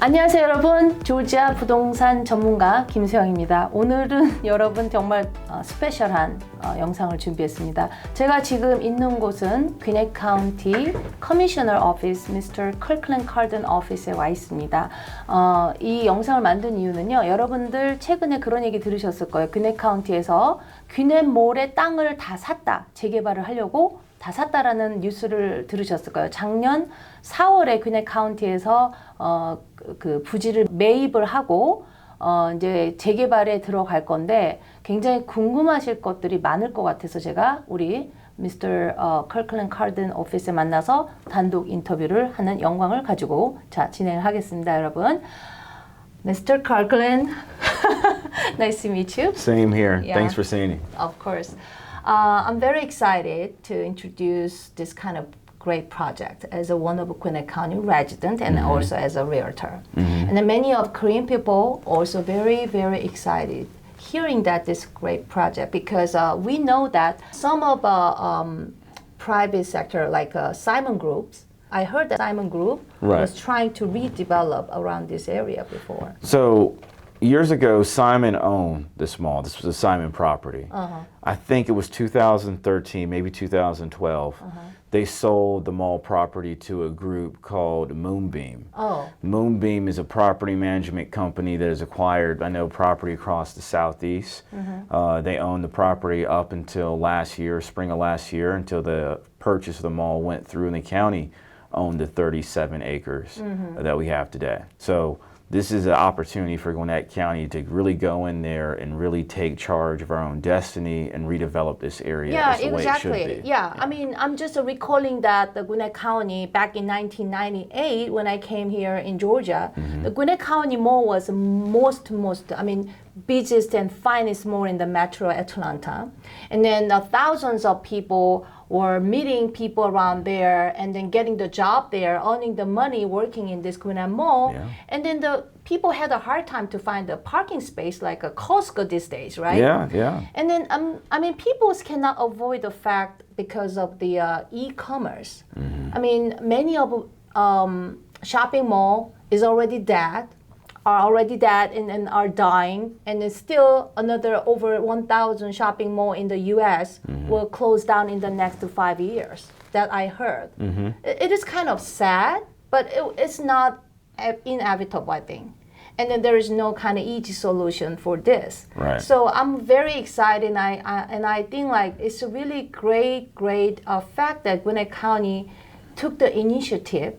안녕하세요 여러분, 조지아 부동산 전문가 김수영입니다. 오늘은 여러분 정말 스페셜한 영상을 준비했습니다. 제가 지금 있는 곳은 귀넷 카운티 커미셔너 오피스 미스터 컬클랜 카든 오피스에 와 있습니다. 이 영상을 만든 이유는요, 여러분들 최근에 그런 얘기 들으셨을 거예요. 귀넷 카운티에서 귀넷 몰의 땅을 다 샀다, 재개발을 하려고 다 샀다라는 뉴스를 들으셨을 거예요. 작년 4월에 귀넷 카운티에서 그 부지를 매입을 하고 이제 재개발에 들어갈 건데 굉장히 궁금하실 것들이 많을 것 같아서 제가 우리 미스터 컬클랜 카든 오피스에 만나서 단독 인터뷰를 하는 영광을 가지고 진행을 하겠습니다, 여러분. Mr. Kirkland, nice to meet you. Same here. Yeah. Thanks for seeing me. Of course. I'm very excited to introduce this kind of great project as a one of Gwinnett County resident and also as a realtor. And then many of Korean people also very, very excited hearing that this great project because we know that some of private sector like Simon Groups, I heard that Simon Group was trying to redevelop around this area before. So years ago, Simon owned this mall. This was a Simon property. I think it was 2013, maybe 2012. They sold the mall property to a group called Moonbeam. Moonbeam is a property management company that has acquired, I know, property across the southeast. They owned the property up until last year, spring of last year, until the purchase of the mall went through, and the county owned the 37 acres that we have today. So this is an opportunity for Gwinnett County to really go in there and really take charge of our own destiny and redevelop this area as the way it should be. Yeah, I mean, I'm just recalling that the Gwinnett County back in 1998 when I came here in Georgia, the Gwinnett County Mall was busiest and finest mall in the metro Atlanta. And then thousands of people were meeting people around there and then getting the job there, earning the money working in this Gwinnett Mall. Yeah. And then the people had a hard time to find a parking space like a Costco these days, right? Yeah. And then, people cannot avoid the fact because of the e-commerce. I mean, many of shopping mall is already dead. And are dying, and there's still another over 1,000 shopping mall in the U.S. will close down in the next 5 years. That I heard. It is kind of sad, but it's not inevitable, I think. And then there is no kind of easy solution for this. Right. So I'm very excited, and I think like it's a really great fact that Gwinnett County took the initiative,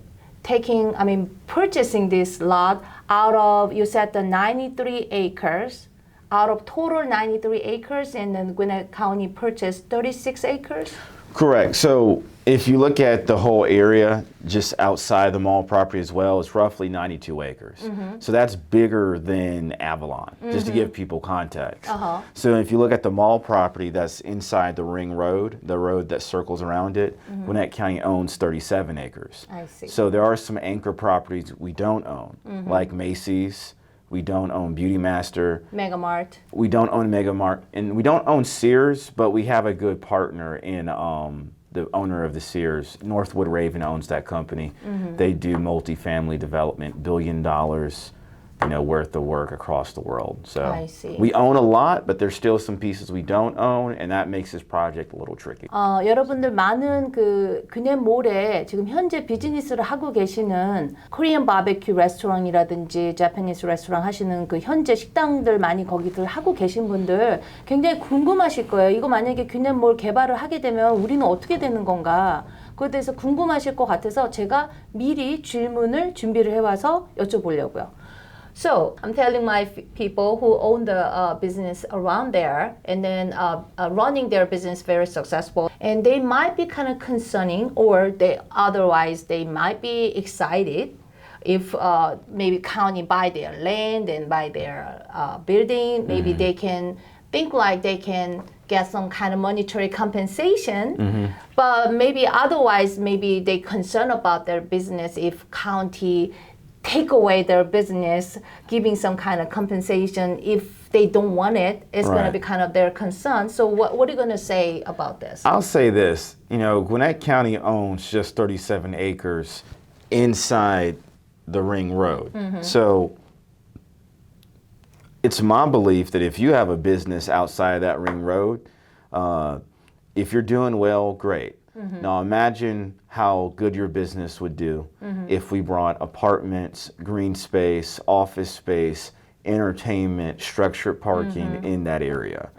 purchasing this lot out of, you said the 93 acres, out of total 93 acres, and then Gwinnett County purchased 36 acres? Correct. So if you look at the whole area just outside the mall property as well, it's roughly 92 acres. So that's bigger than Avalon, just to give people context. So if you look at the mall property that's inside the ring road, the road that circles around it, Gwinnett County owns 37 acres. I see. So there are some anchor properties we don't own, like Macy's. We don't own Beauty Master. Megamart. We don't own Megamart. And we don't own Sears, but we have a good partner in the owner of the Sears. Northwood Raven owns that company. They do multifamily development, $1 billion worth of work across the world. So I see. We own a lot, but there's still some pieces we don't own, and that makes this project a little tricky. 여러분들 많은 그 귀넷 몰에 지금 현재 비즈니스를 하고 계시는 코리안 바베큐 레스토랑이라든지 자파니스 레스토랑 하시는 그 현재 식당들 많이 거기들 하고 계신 분들 굉장히 궁금하실 거예요. 이거 만약에 귀넷 몰 개발을 하게 되면 우리는 어떻게 되는 건가? 그에 대해서 궁금하실 것 같아서 제가 미리 질문을 준비를 해와서 여쭤보려고요. So I'm telling my people who own the business around there and then running their business very successful, and they might be kind of concerning, or they might be excited if maybe county buy their land and buy their building. Maybe they can think like they can get some kind of monetary compensation, but maybe otherwise maybe they concern about their business if county take away their business, giving some kind of compensation if they don't want it. It's going to be kind of their concern. So what are you going to say about this? I'll say this. Gwinnett County owns just 37 acres inside the ring road. So it's my belief that if you have a business outside of that ring road, if you're doing well, great. Now imagine how good your business would do if we brought apartments, green space, office space, entertainment, structured parking in that area.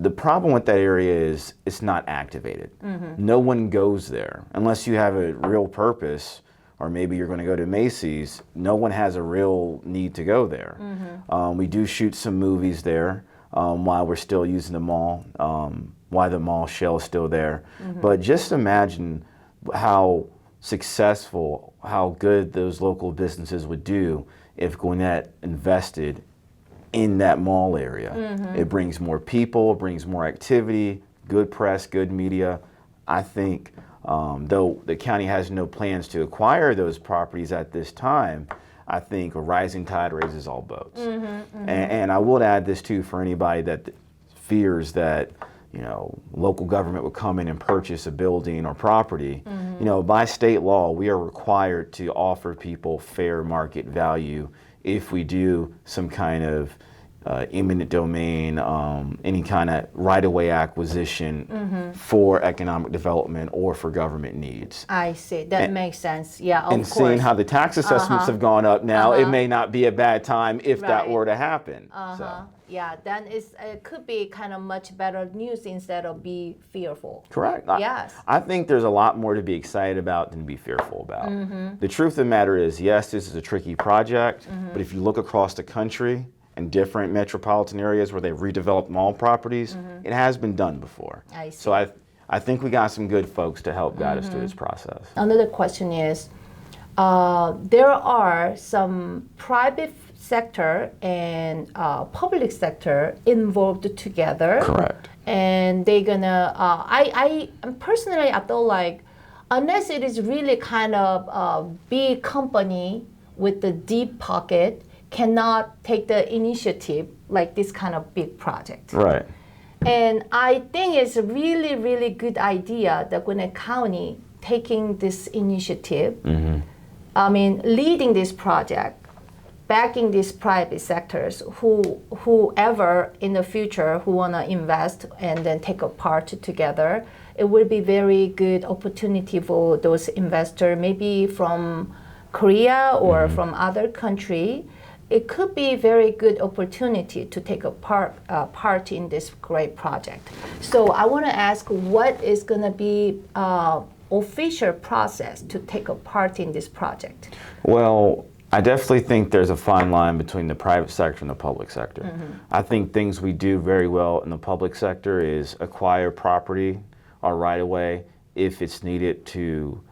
The problem with that area is it's not activated. No one goes there unless you have a real purpose, or maybe you're going to go to Macy's. No one has a real need to go there. We do shoot some movies there while we're still using the mall, while the mall shell is still there. But just imagine how successful, how good those local businesses would do if Gwinnett invested in that mall area. It brings more people, it brings more activity, good press, good media. I think, though the county has no plans to acquire those properties at this time, I think a rising tide raises all boats. And I would add this too for anybody that fears that, you know, local government would come in and purchase a building or property. You know, by state law, we are required to offer people fair market value if we do some kind of eminent domain, any kind of right-of-way acquisition for economic development or for government needs. I see. That makes sense. Yeah, of course. And seeing how the tax assessments have gone up now, it may not be a bad time if that were to happen. So. Yeah, then it could be kind of much better news instead of be fearful. Correct. Yes. I think there's a lot more to be excited about than to be fearful about. The truth of the matter is, yes, this is a tricky project, but if you look across the country and different metropolitan areas where they've redeveloped mall properties, it has been done before. I see. So I think we got some good folks to help guide us through this process. Another question is, there are some private sector and public sector involved together. Correct. And they're gonna, I personally, I feel like, unless it is really kind of a big company with the deep pocket, cannot take the initiative like this kind of big project. Right. And I think it's a really, really good idea that Gwinnett County taking this initiative, I mean, leading this project, backing these private sectors, whoever in the future who want to invest and then take a part together. It will be very good opportunity for those investors, maybe from Korea or from other country. It could be very good opportunity to take a part in this great project. So I want to ask, what is going to be official process to take a part in this project? Well, I definitely think there's a fine line between the private sector and the public sector. I think things we do very well in the public sector is acquire property or right away if it's needed to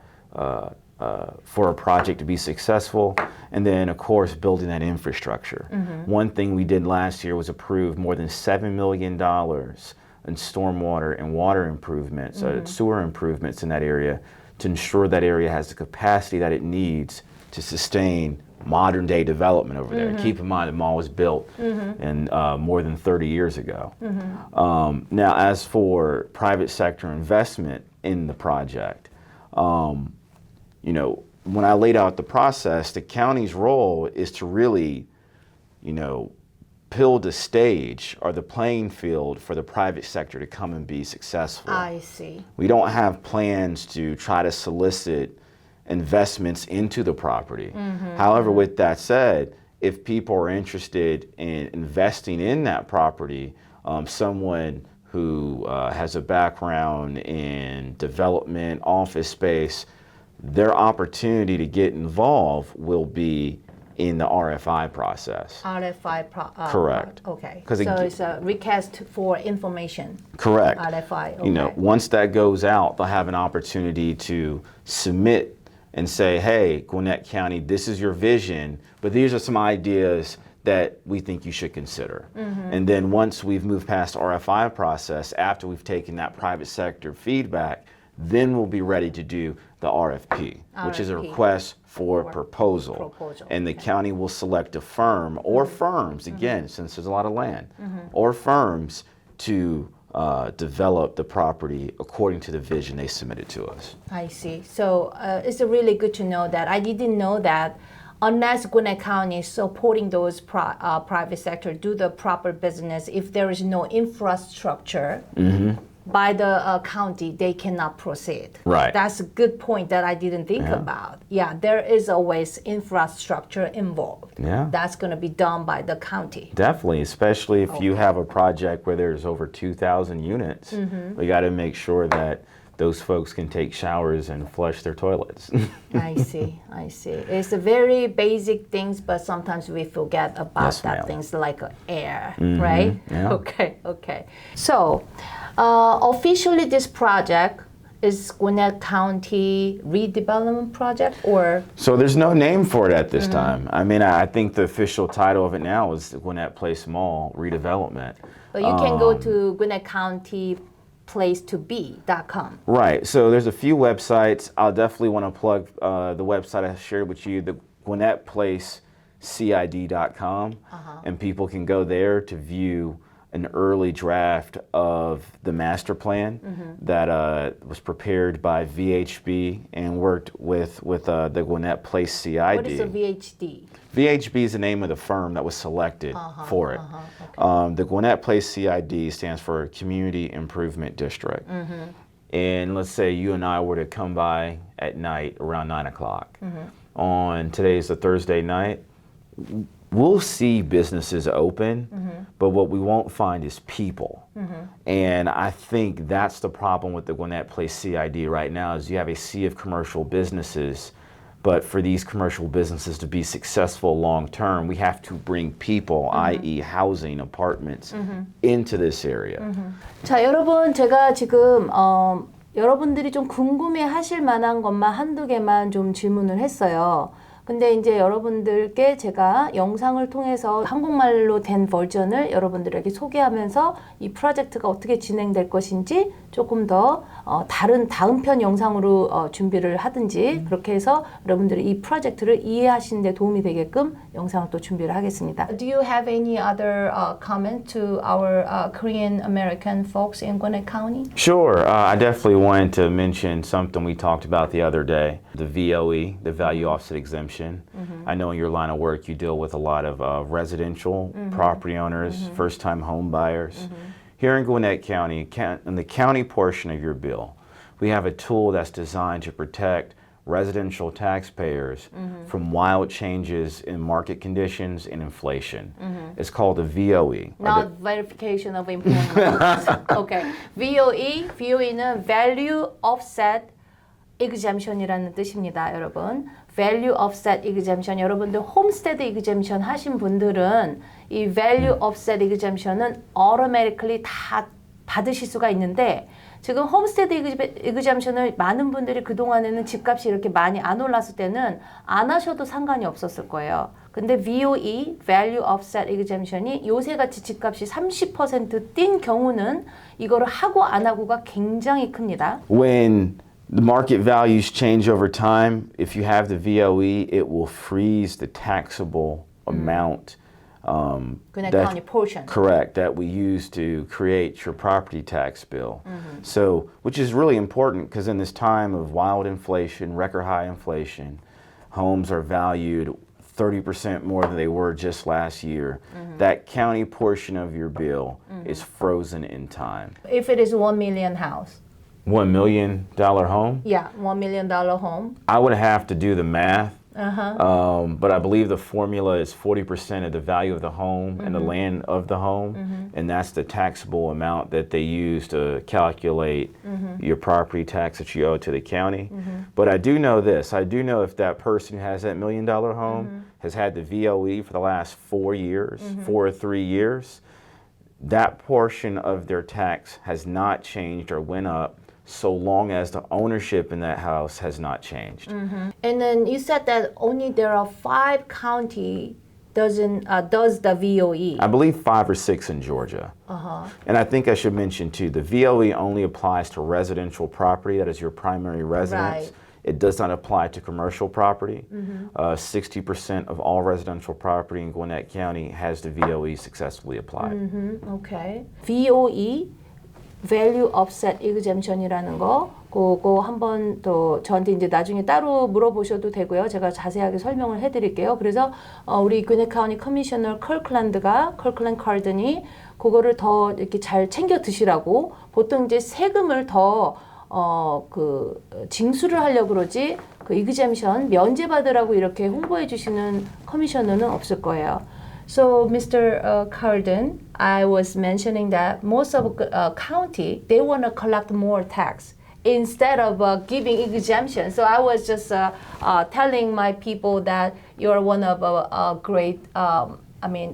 for a project to be successful, and then of course building that infrastructure. One thing we did last year was approve more than $7 million in stormwater and water improvements, sewer improvements in that area to ensure that area has the capacity that it needs to sustain modern day development over there. Keep in mind the mall was built in more than 30 years ago. Now as for private sector investment in the project, you know, when I laid out the process, the county's role is to really, you know, build the stage or the playing field for the private sector to come and be successful. I see. We don't have plans to try to solicit investments into the property. However, with that said, if people are interested in investing in that property, someone who has a background in development, office space, their opportunity to get involved will be in the RFI process. Correct. Okay. So it's a request for information. Correct. RFI. Okay. You know, once that goes out, they'll have an opportunity to submit and say, hey, Gwinnett County, this is your vision, but these are some ideas that we think you should consider. And then once we've moved past the RFI process, after we've taken that private sector feedback, then we'll be ready to do the RFP, which is a request for proposal. And the county will select a firm or firms, again, since there's a lot of land, or firms to develop the property according to the vision they submitted to us. I see. So it's really good to know that. I didn't know that unless Gwinnett County is supporting those private sector do the proper business, if there is no infrastructure by the county, they cannot proceed. Right. That's a good point that I didn't think about. Yeah, there is always infrastructure involved. Yeah. That's going to be done by the county. Definitely, especially if you have a project where there's over 2,000 units. We got to make sure that those folks can take showers and flush their toilets. I see. It's a very basic things, but sometimes we forget about Yes, that ma'am. things like air, right? Yeah. Okay. So, officially this project is Gwinnett County redevelopment project or? So there's no name for it at this time. I mean, I think the official title of it now is Gwinnett Place Mall redevelopment. But you can go to Gwinnett County place2be.com. Right. So there's a few websites. I'll definitely want to plug the website I shared with you, the GwinnettPlaceCID.com, and people can go there to view an early draft of the master plan that was prepared by VHB and worked with the Gwinnett Place CID. What is a VHD? VHB is the name of the firm that was selected for it. Okay. The Gwinnett Place CID stands for Community Improvement District. And let's say you and I were to come by at night around 9 o'clock. On today's a Thursday night, we'll see businesses open, but what we won't find is people. And I think that's the problem with the Gwinnett Place CID right now is you have a sea of commercial businesses. But for these commercial businesses to be successful long term, we have to bring people, i.e. housing, apartments, into this area. 자, 여러분 제가 지금 여러분들이 좀 궁금해 하실 만한 것만 한두 개만 좀 질문을 했어요. 근데 이제 여러분들께 제가 영상을 통해서 한국말로 된 버전을 여러분들에게 소개하면서 이 프로젝트가 어떻게 진행될 것인지 조금 더 다음 편 영상으로 준비를 하든지 그렇게 해서 여러분들이 이 프로젝트를 이해하시는 데 도움이 되게끔 영상을 또 준비를 하겠습니다. Do you have any other comment to our Korean American folks in Gwinnett County? Sure. I definitely wanted to mention something we talked about the other day, the VOE, the Value Offset Exemption. I know in your line of work you deal with a lot of residential property owners, first-time home buyers. Here in Gwinnett County, in the county portion of your bill, we have a tool that's designed to protect residential taxpayers from wild changes in market conditions and inflation. It's called the VOE. Not verification of employment. Okay. VOE는 Value Offset Exemption이라는 뜻입니다, 여러분. Value Offset Exemption. 여러분들 홈스테드 exemption 하신 분들은 이 Value Offset Exemption은 automatically 다 받으실 수가 있는데 지금 홈스테드 exemption을 많은 분들이 그동안에는 집값이 이렇게 많이 안 올랐을 때는 안 하셔도 상관이 없었을 거예요. 근데 VOE, Value Offset Exemption이 요새같이 집값이 30% 뛴 경우는 이거를 하고 안 하고가 굉장히 큽니다. When the market values change over time, if you have the VOE, it will freeze the taxable amount. Gwinnett County portion. Correct, that we use to create your property tax bill. So, which is really important because in this time of wild inflation, record high inflation, homes are valued 30% more than they were just last year. That county portion of your bill is frozen in time. If it is $1 million house. $1 million home? Yeah, $1 million home. I would have to do the math, but I believe the formula is 40% of the value of the home and the land of the home, and that's the taxable amount that they use to calculate your property tax that you owe to the county. But I do know this. I do know if that person who has that $1 million home has had the VOE for the last 4 years, 4 or 3 years, that portion of their tax has not changed or went up so long as the ownership in that house has not changed. And then you said that only there are 5 county does the VOE. I believe 5 or 6 in Georgia. And I think I should mention too, the VOE only applies to residential property, that is your primary residence. Right. It does not apply to commercial property. 60% of all residential property in Gwinnett County has the VOE successfully applied. Okay. VOE, Value Offset Exemption이라는 거 그거 한번 더 저한테 이제 나중에 따로 물어보셔도 되고요. 제가 자세하게 설명을 해드릴게요. 그래서 우리 gwynedd 카운티 커미셔너 컬클랜드 카든이 그거를 더 이렇게 잘 챙겨 드시라고 보통 이제 세금을 더 징수를 하려고 그러지 그 exemption 면제 받으라고 이렇게 홍보해 주시는 커미셔너는 없을 거예요. So, Mr. Carden, I was mentioning that most of county they want to collect more tax instead of giving exemption. So I was just telling my people that you're one of a great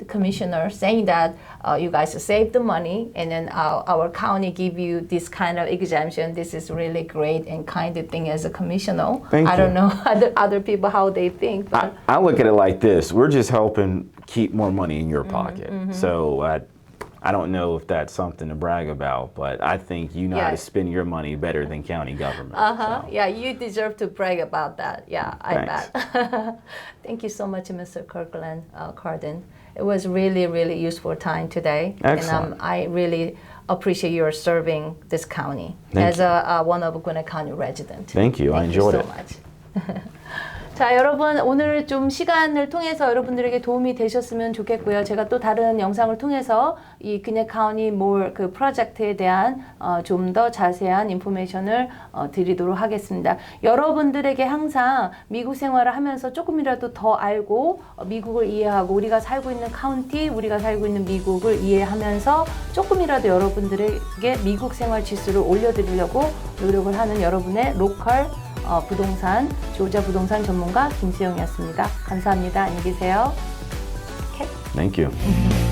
commissioner, saying that you guys save the money and then our county give you this kind of exemption. This is really great and kind of thing as a commissioner. Thank I you. don't know other people how they think. But I look at it like this. We're just helping keep more money in your pocket. So I don't know if that's something to brag about, but I think you know how to spend your money better than county government. So. Yeah, you deserve to brag about that. Yeah, I Thanks. bet. Thank you so much, Mr. Carden. It was really, really useful time today. Excellent. And I really appreciate your serving this county Thank as one of Gwinnett County resident. Thank you. I enjoyed you it. so much. 자, 여러분 오늘 좀 시간을 통해서 여러분들에게 도움이 되셨으면 좋겠고요. 제가 또 다른 영상을 통해서 이 gwynedd 카운티 몰 그 프로젝트에 대한 좀 더 자세한 인포메이션을 드리도록 하겠습니다. 여러분들에게 항상 미국 생활을 하면서 조금이라도 더 알고 미국을 이해하고 우리가 살고 있는 카운티, 우리가 살고 있는 미국을 이해하면서 조금이라도 여러분들에게 미국 생활 지수를 올려드리려고 노력을 하는 여러분의 로컬 부동산, 조자 부동산 전문가 김수영이었습니다. 감사합니다. 안녕히 계세요. Thank you.